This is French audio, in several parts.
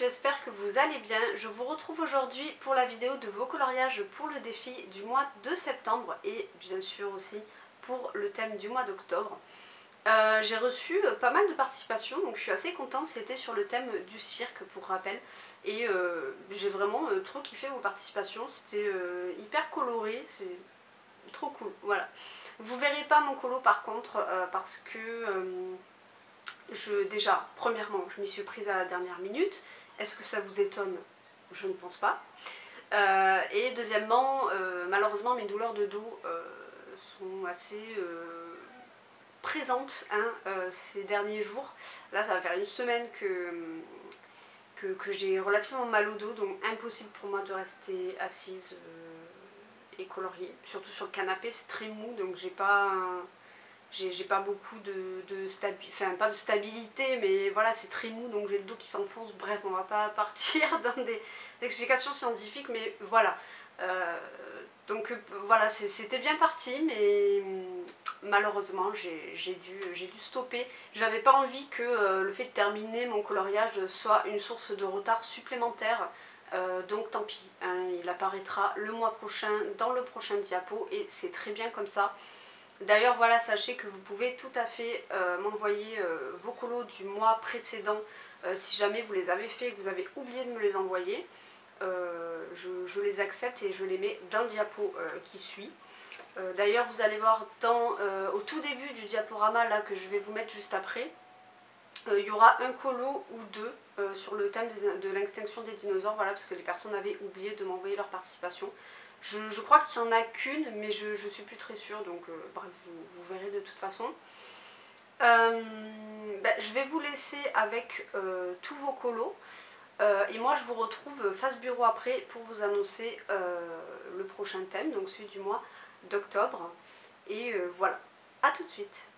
j'espère que vous allez bien. Je vous retrouve aujourd'hui pour la vidéo de vos coloriages pour le défi du mois de septembre et bien sûr aussi pour le thème du mois d'octobre. J'ai reçu pas mal de participations, donc je suis assez contente. C'était sur le thème du cirque pour rappel et j'ai vraiment trop kiffé vos participations. C'était hyper coloré, c'est trop cool, voilà. Vous verrez pas mon colo par contre parce que déjà, premièrement, je m'y suis prise à la dernière minute. Est-ce que ça vous étonne? Je ne pense pas. Et deuxièmement, malheureusement, mes douleurs de dos sont assez présentes hein, ces derniers jours. Là, ça va faire une semaine que j'ai relativement mal au dos, donc impossible pour moi de rester assise et colorier. Surtout sur le canapé, c'est très mou, donc j'ai pas beaucoup de stabilité, enfin pas de stabilité, mais voilà, c'est très mou, donc j'ai le dos qui s'enfonce. Bref, on va pas partir dans des explications scientifiques, mais voilà. Donc voilà, c'était bien parti, mais malheureusement j'ai dû stopper. J'avais pas envie que le fait de terminer mon coloriage soit une source de retard supplémentaire. Donc tant pis, hein, il apparaîtra le mois prochain dans le prochain diapo et c'est très bien comme ça. D'ailleurs voilà, sachez que vous pouvez tout à fait m'envoyer vos colos du mois précédent si jamais vous les avez fait et que vous avez oublié de me les envoyer. Je les accepte et je les mets dans le diapo qui suit. D'ailleurs vous allez voir au tout début du diaporama là, que je vais vous mettre juste après, il y aura un colo ou deux sur le thème de l'extinction des dinosaures, voilà, parce que les personnes avaient oublié de m'envoyer leur participation. Je crois qu'il n'y en a qu'une, mais je suis plus très sûre, donc bref, vous verrez de toute façon. Je vais vous laisser avec tous vos colos. Et moi je vous retrouve face bureau après pour vous annoncer le prochain thème, donc celui du mois d'octobre. Et voilà, à tout de suite.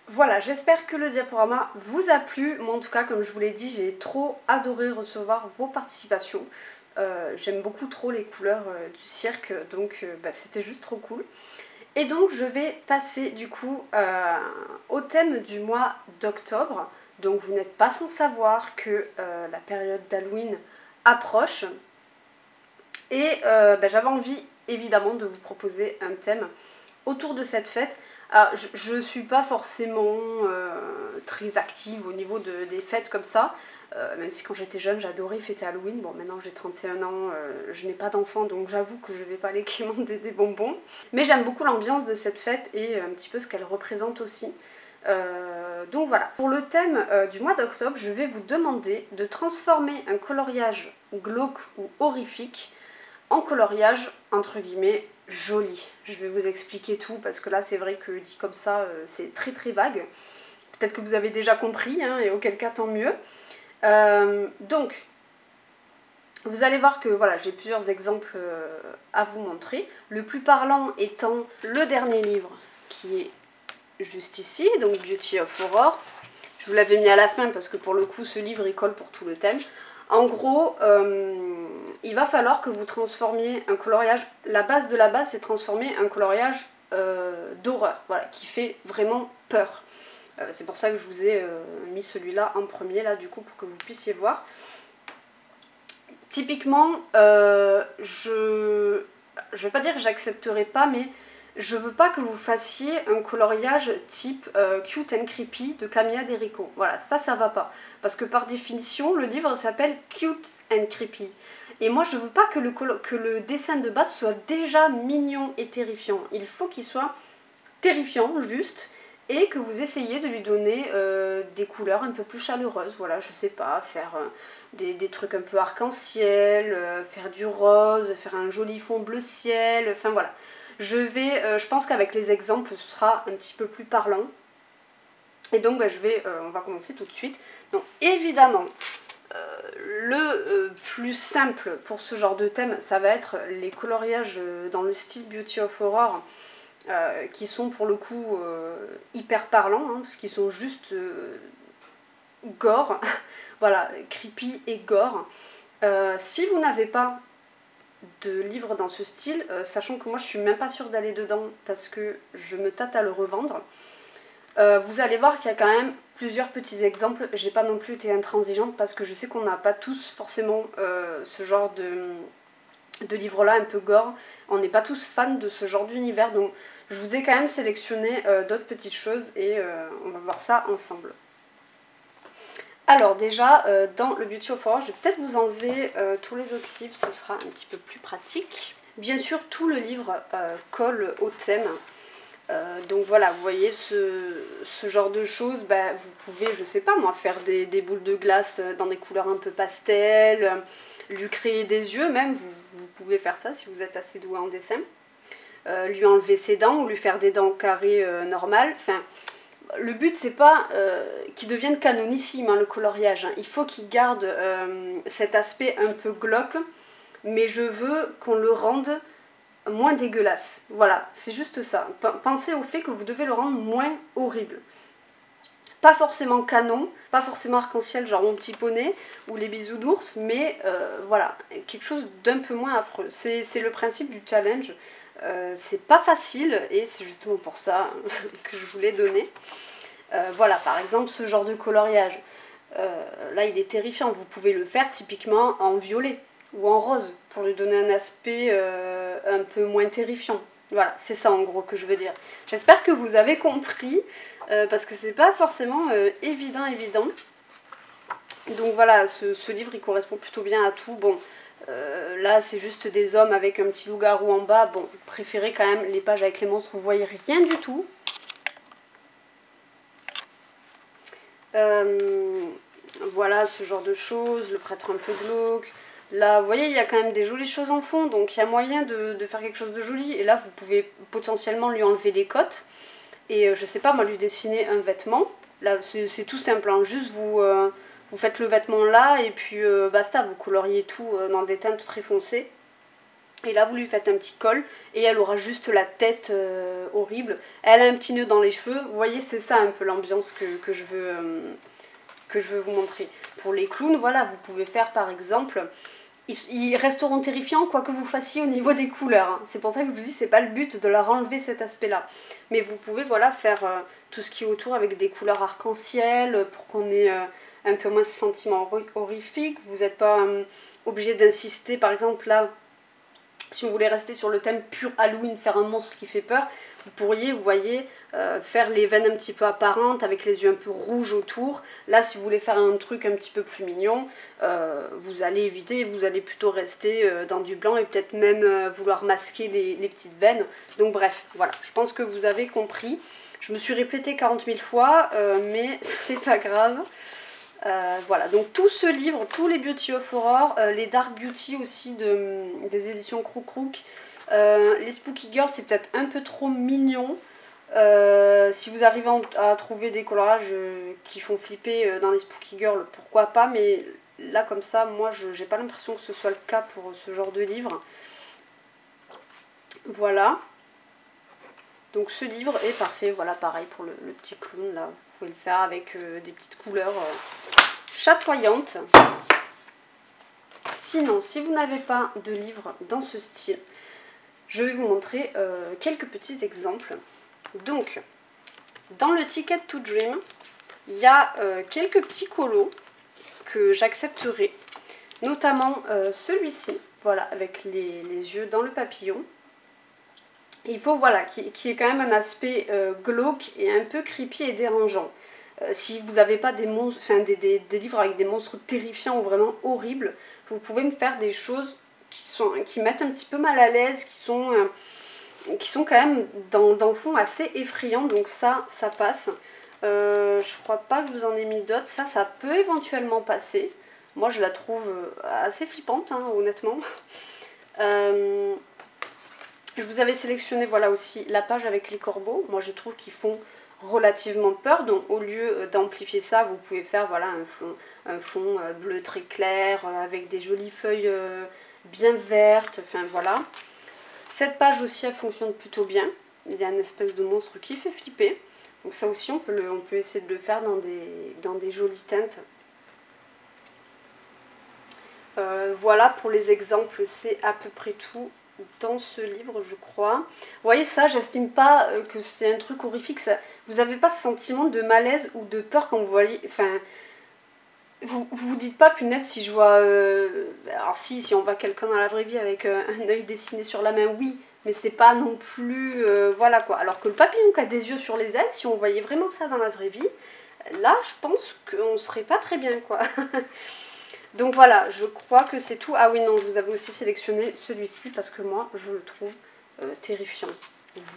Voilà, j'espère que le diaporama vous a plu. Moi en tout cas, comme je vous l'ai dit, j'ai trop adoré recevoir vos participations. J'aime beaucoup trop les couleurs du cirque, donc c'était juste trop cool. Et donc je vais passer du coup au thème du mois d'octobre. Donc vous n'êtes pas sans savoir que la période d'Halloween approche. Et j'avais envie évidemment de vous proposer un thème autour de cette fête. Alors, je suis pas forcément très active au niveau des fêtes comme ça. Même si quand j'étais jeune j'adorais fêter Halloween. Bon, maintenant j'ai 31 ans, je n'ai pas d'enfant, donc j'avoue que je vais pas aller quémander des bonbons. Mais j'aime beaucoup l'ambiance de cette fête et un petit peu ce qu'elle représente aussi. Donc voilà. Pour le thème du mois d'octobre, je vais vous demander de transformer un coloriage glauque ou horrifique en coloriage entre guillemets joli. Je vais vous expliquer tout parce que là c'est vrai que dit comme ça c'est très très vague. Peut-être que vous avez déjà compris hein, et auquel cas tant mieux. Donc, vous allez voir que voilà, j'ai plusieurs exemples à vous montrer. Le plus parlant étant le dernier livre qui est juste ici, donc Beauty of Horror. Je vous l'avais mis à la fin parce que pour le coup ce livre il colle pour tout le thème. En gros, il va falloir que vous transformiez un coloriage. La base de la base c'est transformer un coloriage d'horreur, voilà, qui fait vraiment peur. C'est pour ça que je vous ai mis celui-là en premier, là, du coup, pour que vous puissiez voir. Typiquement, je vais pas dire que j'accepterai pas, mais je veux pas que vous fassiez un coloriage type Cute and Creepy de Camilla D'Erico. Voilà, ça va pas. Parce que par définition, le livre s'appelle Cute and Creepy. Et moi, je veux pas que le dessin de base soit déjà mignon et terrifiant. Il faut qu'il soit terrifiant, juste, et que vous essayez de lui donner des couleurs un peu plus chaleureuses. Voilà, je sais pas, faire des trucs un peu arc-en-ciel, faire du rose, faire un joli fond bleu ciel, enfin voilà. Je pense qu'avec les exemples, ce sera un petit peu plus parlant. Et donc bah, on va commencer tout de suite. Donc évidemment, le plus simple pour ce genre de thème, ça va être les coloriages dans le style Beauty of Horror, qui sont pour le coup hyper parlants, hein, parce qu'ils sont juste gore, voilà, creepy et gore. Si vous n'avez pas de livre dans ce style, sachant que moi je suis même pas sûre d'aller dedans parce que je me tâte à le revendre, vous allez voir qu'il y a quand même plusieurs petits exemples. J'ai pas non plus été intransigeante parce que je sais qu'on n'a pas tous forcément ce genre de livre-là un peu gore. On n'est pas tous fans de ce genre d'univers, donc je vous ai quand même sélectionné d'autres petites choses et on va voir ça ensemble. Alors déjà, dans le Beauty of Horror, je vais peut-être vous enlever tous les autres livres, ce sera un petit peu plus pratique. Bien sûr, tout le livre colle au thème. Donc voilà, vous voyez ce genre de choses, bah, vous pouvez, je sais pas moi, faire des boules de glace dans des couleurs un peu pastel, lui créer des yeux même, vous pouvez faire ça si vous êtes assez doué en dessin. Lui enlever ses dents ou lui faire des dents carrées normales. Enfin, le but c'est pas qu'il devienne canonissime hein, le coloriage, hein. Il faut qu'il garde cet aspect un peu glauque, mais je veux qu'on le rende moins dégueulasse. Voilà, c'est juste ça. Pensez au fait que vous devez le rendre moins horrible. Pas forcément canon, pas forcément arc-en-ciel genre Mon Petit Poney ou Les Bisous d'ours, mais voilà, quelque chose d'un peu moins affreux. C'est le principe du challenge. C'est pas facile et c'est justement pour ça que je vous l'ai donné. Voilà, par exemple ce genre de coloriage. Là il est terrifiant, vous pouvez le faire typiquement en violet ou en rose pour lui donner un aspect un peu moins terrifiant. Voilà, c'est ça en gros que je veux dire. J'espère que vous avez compris, parce que c'est pas forcément évident. Donc voilà, ce livre il correspond plutôt bien à tout. Bon, là c'est juste des hommes avec un petit loup-garou en bas. Bon, préférez quand même les pages avec les monstres, vous voyez rien du tout. Voilà, ce genre de choses, le prêtre un peu glauque. Là, vous voyez, il y a quand même des jolies choses en fond, donc il y a moyen de faire quelque chose de joli. Et là, vous pouvez potentiellement lui enlever les côtes. Et je sais pas, moi, lui dessiner un vêtement. Là, c'est tout simple, hein. Juste vous faites le vêtement là, et puis basta, vous coloriez tout dans des teintes très foncées. Et là, vous lui faites un petit col, et elle aura juste la tête horrible. Elle a un petit nœud dans les cheveux. Vous voyez, c'est ça un peu l'ambiance que je veux vous montrer. Pour les clowns, voilà, vous pouvez faire par exemple... Ils resteront terrifiants quoi que vous fassiez au niveau des couleurs, hein. C'est pour ça que je vous dis c'est pas le but de leur enlever cet aspect là. Mais vous pouvez voilà faire tout ce qui est autour avec des couleurs arc-en-ciel pour qu'on ait un peu moins ce sentiment horrifique. Vous n'êtes pas obligé d'insister, par exemple là Si vous voulez rester sur le thème pur Halloween, faire un monstre qui fait peur, vous pourriez, vous voyez, faire les veines un petit peu apparentes avec les yeux un peu rouges autour. Là, si vous voulez faire un truc un petit peu plus mignon, vous allez éviter, vous allez plutôt rester dans du blanc et peut-être même vouloir masquer les petites veines. Donc bref, voilà, je pense que vous avez compris. Je me suis répétée 40 000 fois, mais c'est pas grave. Voilà, donc tout ce livre, tous les Beauty of Horror, les Dark Beauty aussi des éditions Crouk Crouk, les Spooky Girls c'est peut-être un peu trop mignon. Si vous arrivez à trouver des colorages qui font flipper dans les Spooky Girls, pourquoi pas, mais là comme ça, moi j'ai pas l'impression que ce soit le cas pour ce genre de livre. Voilà. Donc ce livre est parfait, voilà pareil pour le petit clown là, vous pouvez le faire avec des petites couleurs chatoyantes. Sinon, si vous n'avez pas de livre dans ce style, je vais vous montrer quelques petits exemples. Donc, dans le Ticket to Dream, il y a quelques petits colos que j'accepterai, notamment celui-ci, voilà, avec les yeux dans le papillon. Il faut, voilà, qui est quand même un aspect glauque et un peu creepy et dérangeant. Si vous n'avez pas des monstres, enfin des livres avec des monstres terrifiants ou vraiment horribles, vous pouvez me faire des choses qui mettent un petit peu mal à l'aise, qui sont quand même dans le fond assez effrayants, donc ça passe. Je crois pas que je vous en ai mis d'autres, ça peut éventuellement passer. Moi je la trouve assez flippante, hein, honnêtement. Je vous avais sélectionné, voilà aussi, la page avec les corbeaux. Moi, je trouve qu'ils font relativement peur. Donc, au lieu d'amplifier ça, vous pouvez faire, voilà, un fond bleu très clair, avec des jolies feuilles bien vertes. Enfin, voilà. Cette page aussi, elle fonctionne plutôt bien. Il y a une espèce de monstre qui fait flipper. Donc, ça aussi, on peut essayer de le faire dans des jolies teintes. Voilà, pour les exemples, c'est à peu près tout dans ce livre, je crois. Vous voyez, ça, j'estime pas que c'est un truc horrifique. Ça, vous n'avez pas ce sentiment de malaise ou de peur quand vous voyez... Enfin, vous dites pas, punaise, si je vois... alors si on voit quelqu'un dans la vraie vie avec un œil dessiné sur la main, oui. Mais c'est pas non plus... voilà, quoi. Alors que le papillon qui a des yeux sur les ailes, si on voyait vraiment ça dans la vraie vie, là, je pense qu'on serait pas très bien, quoi. Donc voilà, je crois que c'est tout. Ah oui, non, je vous avais aussi sélectionné celui-ci parce que moi, je le trouve terrifiant.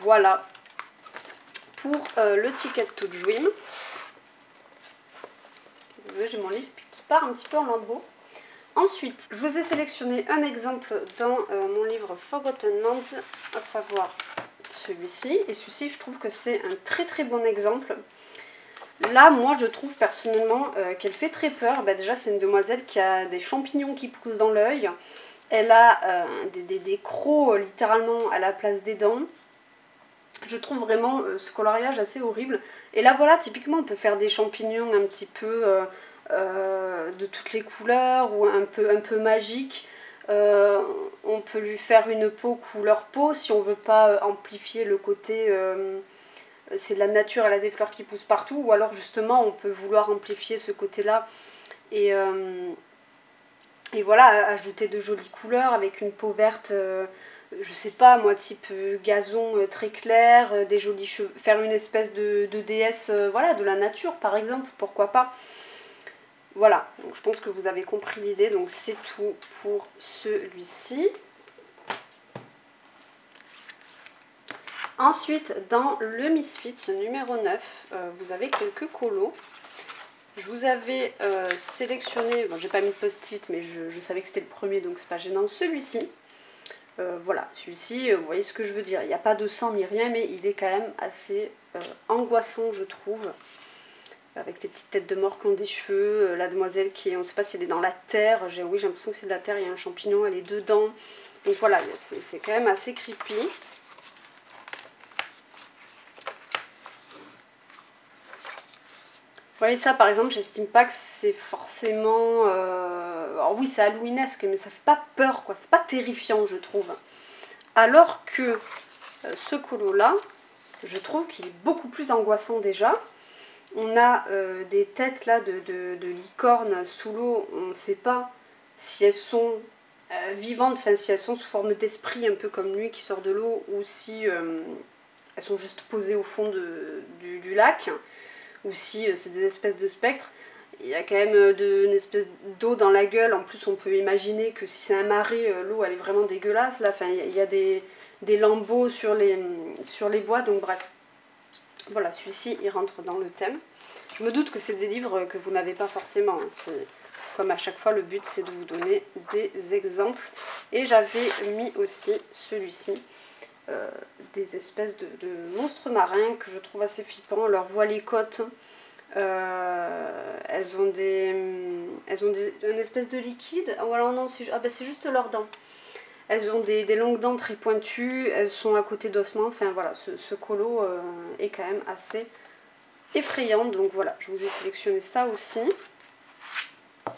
Voilà pour le Ticket to Dream. J'ai mon livre qui part un petit peu en lambeaux. Ensuite, je vous ai sélectionné un exemple dans mon livre Forgotten Lands, à savoir celui-ci. Et celui-ci, je trouve que c'est un très très bon exemple. Là, moi, je trouve personnellement qu'elle fait très peur. Bah, déjà, c'est une demoiselle qui a des champignons qui poussent dans l'œil. Elle a des crocs littéralement à la place des dents. Je trouve vraiment ce coloriage assez horrible. Et là, voilà, typiquement, on peut faire des champignons un petit peu de toutes les couleurs ou un peu magiques. On peut lui faire une peau couleur peau si on veut pas amplifier le côté... c'est de la nature, elle a des fleurs qui poussent partout, ou alors justement on peut vouloir amplifier ce côté-là et voilà, ajouter de jolies couleurs avec une peau verte, je sais pas moi, type gazon très clair, des jolis cheveux, faire une espèce de déesse, voilà, de la nature par exemple, pourquoi pas. Voilà, donc je pense que vous avez compris l'idée, donc c'est tout pour celui-ci. Ensuite, dans le Misfits numéro 9, vous avez quelques colos. Je vous avais sélectionné, bon, j'ai pas mis de post-it, mais je savais que c'était le premier, donc c'est pas gênant, celui-ci. Voilà, celui-ci, vous voyez ce que je veux dire. Il n'y a pas de sang ni rien, mais il est quand même assez angoissant, je trouve. Avec les petites têtes de mort qui ont des cheveux, la demoiselle qui est, on ne sait pas si elle est dans la terre. Oui, j'ai l'impression que c'est de la terre, il y a un champignon, elle est dedans. Donc voilà, c'est quand même assez creepy. Vous voyez ça par exemple, j'estime pas que c'est forcément... Alors oui, c'est halloweenesque, mais ça fait pas peur, quoi. C'est pas terrifiant, je trouve. Alors que ce colo là, je trouve qu'il est beaucoup plus angoissant déjà. On a des têtes là de licornes sous l'eau, on ne sait pas si elles sont vivantes, enfin si elles sont sous forme d'esprit un peu comme lui qui sort de l'eau, ou si elles sont juste posées au fond du lac, ou si c'est des espèces de spectres. Il y a quand même une espèce d'eau dans la gueule. En plus, on peut imaginer que si c'est un marais, l'eau elle est vraiment dégueulasse. Là, enfin, il y a des lambeaux sur les bois. Donc bref, voilà, celui-ci il rentre dans le thème. Je me doute que c'est des livres que vous n'avez pas forcément. Hein. Comme à chaque fois, le but c'est de vous donner des exemples. Et j'avais mis aussi celui-ci. Des espèces de monstres marins que je trouve assez flippants. On leur voit les côtes. Elles ont une espèce de liquide. Oh, alors non, c'est juste leurs dents. Elles ont des longues dents très pointues. Elles sont à côté d'ossements. Enfin voilà, ce colo est quand même assez effrayant. Donc voilà, je vous ai sélectionné ça aussi.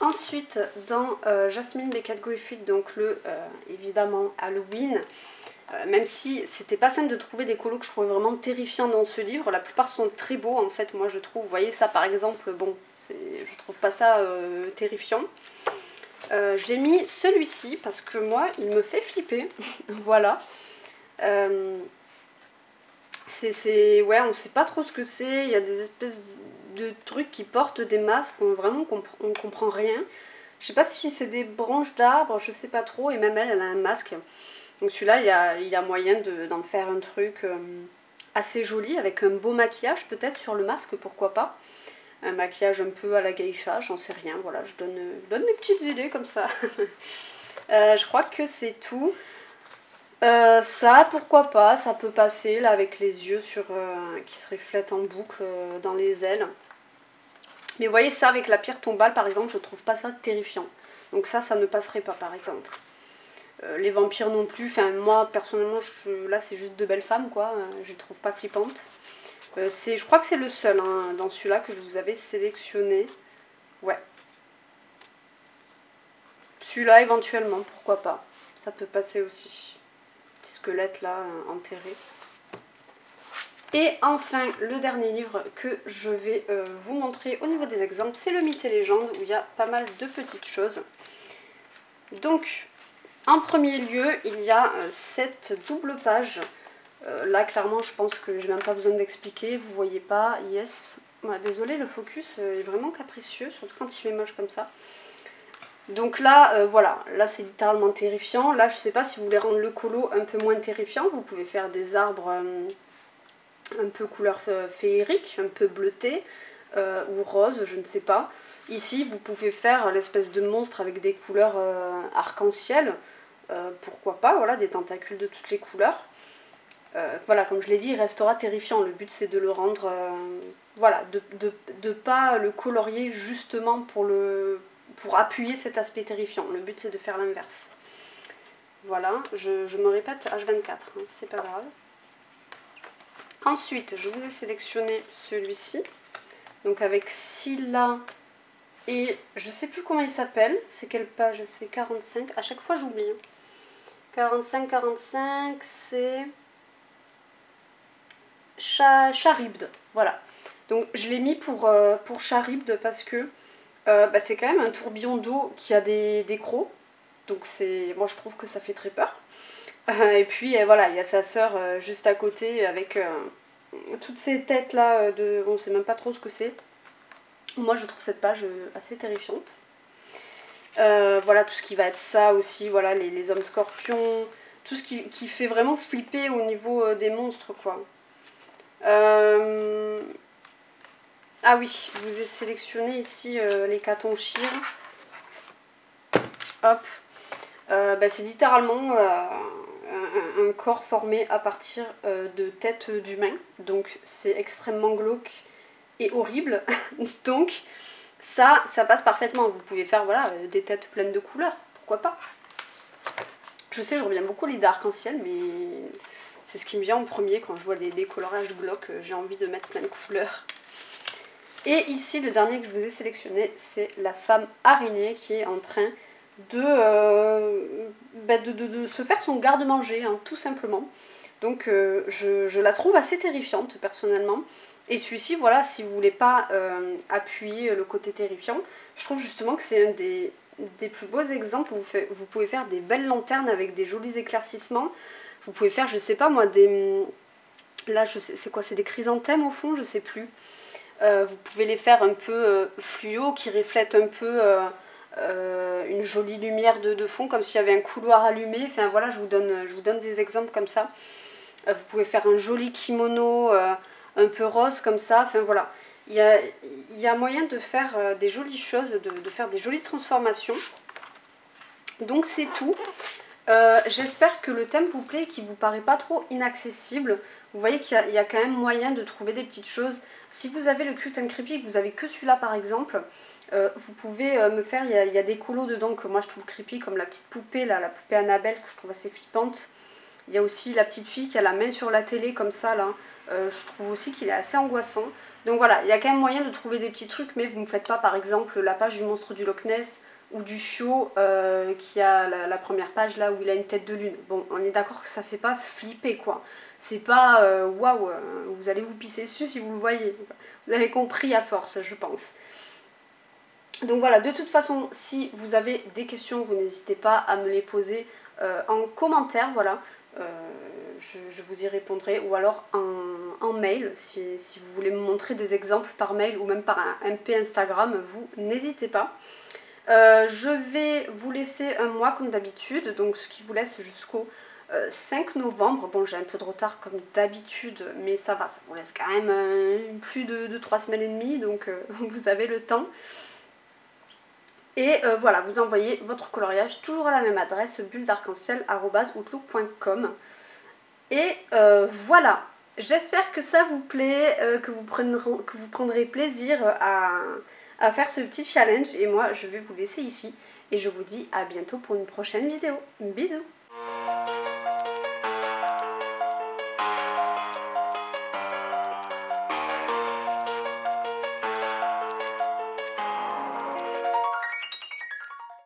Ensuite, dans Jasmine Beckett Griffith, donc évidemment Halloween. Même si c'était pas simple de trouver des colos que je trouvais vraiment terrifiants dans ce livre, la plupart sont très beaux en fait, moi je trouve. Vous voyez ça par exemple, bon, je trouve pas ça terrifiant. J'ai mis celui-ci parce que moi il me fait flipper, voilà. Ouais, on sait pas trop ce que c'est, il y a des espèces de trucs qui portent des masques, vraiment on comprend rien. Je sais pas si c'est des branches d'arbres, je sais pas trop, et même elle a un masque. Donc celui-là, il y a moyen d'en faire un truc assez joli, avec un beau maquillage peut-être sur le masque, pourquoi pas. Un maquillage un peu à la geisha, j'en sais rien, voilà, je donne mes petites idées comme ça. Je crois que c'est tout. Ça, pourquoi pas, ça peut passer là avec les yeux qui se reflètent en boucle dans les ailes. Mais vous voyez ça avec la pierre tombale par exemple, je trouve pas ça terrifiant. Donc ça ne passerait pas par exemple. Les vampires non plus, enfin moi personnellement là c'est juste de belles femmes quoi, je les trouve pas flippantes. Je crois que c'est le seul hein, dans celui-là que je vous avais sélectionné. Ouais. Celui-là éventuellement, pourquoi pas. Ça peut passer aussi. Petit squelette là, enterré. Et enfin, le dernier livre que je vais vous montrer au niveau des exemples, c'est le Mythes et légendes où il y a pas mal de petites choses. Donc, en premier lieu, il y a cette double page. Là, clairement, je pense que j'ai même pas besoin d'expliquer. Vous voyez pas, yes. Ouais, désolée, le focus est vraiment capricieux, surtout quand il fait moche comme ça. Donc là, voilà, là c'est littéralement terrifiant. Là, je sais pas si vous voulez rendre le colo un peu moins terrifiant. Vous pouvez faire des arbres un peu couleur féerique, un peu bleuté, ou rose, je ne sais pas. Ici, vous pouvez faire l'espèce de monstre avec des couleurs arc-en-ciel. Pourquoi pas, voilà, des tentacules de toutes les couleurs. Voilà, comme je l'ai dit, il restera terrifiant. Le but, c'est de le rendre... voilà, de pas le colorier justement pour appuyer cet aspect terrifiant. Le but, c'est de faire l'inverse. Voilà, je me répète H24, hein, c'est pas grave. Ensuite, je vous ai sélectionné celui-ci. Donc avec Scylla et je sais plus comment il s'appelle. C'est quelle page? C'est 45. À chaque fois, j'oublie. 45, c'est... Charybde, voilà. Donc je l'ai mis pour Charybde parce que c'est quand même un tourbillon d'eau qui a des crocs. Donc moi je trouve que ça fait très peur. Et puis voilà, il y a sa sœur juste à côté avec toutes ces têtes là on sait même pas trop ce que c'est. Moi je trouve cette page assez terrifiante. Voilà tout ce qui va être ça aussi, voilà les hommes scorpions, tout ce qui fait vraiment flipper au niveau des monstres quoi. Ah oui, je vous ai sélectionné ici les Catonchires. Hop. C'est littéralement un corps formé à partir de têtes d'humains. Donc c'est extrêmement glauque et horrible. Donc ça passe parfaitement. Vous pouvez faire voilà, des têtes pleines de couleurs. Pourquoi pas? Je sais, je reviens beaucoup à l'idée d'arc-en-ciel, mais c'est ce qui me vient en premier quand je vois des colorages glauques. J'ai envie de mettre plein de couleurs. Et ici, le dernier que je vous ai sélectionné, c'est la femme araignée qui est en train de se faire son garde-manger, hein, tout simplement. Donc je la trouve assez terrifiante, personnellement. Et celui-ci, voilà, si vous voulez pas appuyer le côté terrifiant, je trouve justement que c'est un des des plus beaux exemples. Vous pouvez faire des belles lanternes avec des jolis éclaircissements. Vous pouvez faire, je sais pas moi, des... Là, je sais, c'est quoi? C'est des chrysanthèmes au fond? Je sais plus. Vous pouvez les faire un peu fluo, qui reflètent un peu une jolie lumière de fond, comme s'il y avait un couloir allumé. Enfin voilà, je vous donne des exemples comme ça. Vous pouvez faire un joli kimono un peu rose comme ça. Enfin voilà, il y a moyen de faire des jolies choses, de faire des jolies transformations. Donc c'est tout. J'espère que le thème vous plaît et qu'il vous paraît pas trop inaccessible. Vous voyez qu'il y a quand même moyen de trouver des petites choses. Si vous avez le Cute and Creepy et que vous avez que celui-là par exemple, vous pouvez me faire, il y a des colos dedans que moi je trouve creepy, comme la petite poupée là, la poupée Annabelle que je trouve assez flippante. Il y a aussi la petite fille qui a la main sur la télé comme ça là, je trouve aussi qu'il est assez angoissant. Donc voilà, il y a quand même moyen de trouver des petits trucs, mais vous ne me faites pas par exemple la page du monstre du Loch Ness ou du chiot qui a la première page là où il a une tête de lune. Bon, on est d'accord que ça fait pas flipper quoi. C'est pas waouh, vous allez vous pisser dessus si vous le voyez. Vous avez compris à force, je pense. Donc voilà, de toute façon, si vous avez des questions, vous n'hésitez pas à me les poser en commentaire, voilà. Je vous y répondrai, ou alors en mail, si vous voulez me montrer des exemples par mail ou même par un MP Instagram, vous n'hésitez pas. Je vais vous laisser un mois comme d'habitude, donc ce qui vous laisse jusqu'au 5 novembre. Bon, j'ai un peu de retard comme d'habitude, mais ça va, ça vous laisse quand même plus de 3 semaines et demie, donc vous avez le temps. Et voilà, vous envoyez votre coloriage toujours à la même adresse, bulledarc-en-ciel@outlook.com. Et voilà, j'espère que ça vous plaît, que vous prendrez plaisir à faire ce petit challenge. Et moi, je vais vous laisser ici. Et je vous dis à bientôt pour une prochaine vidéo. Bisous!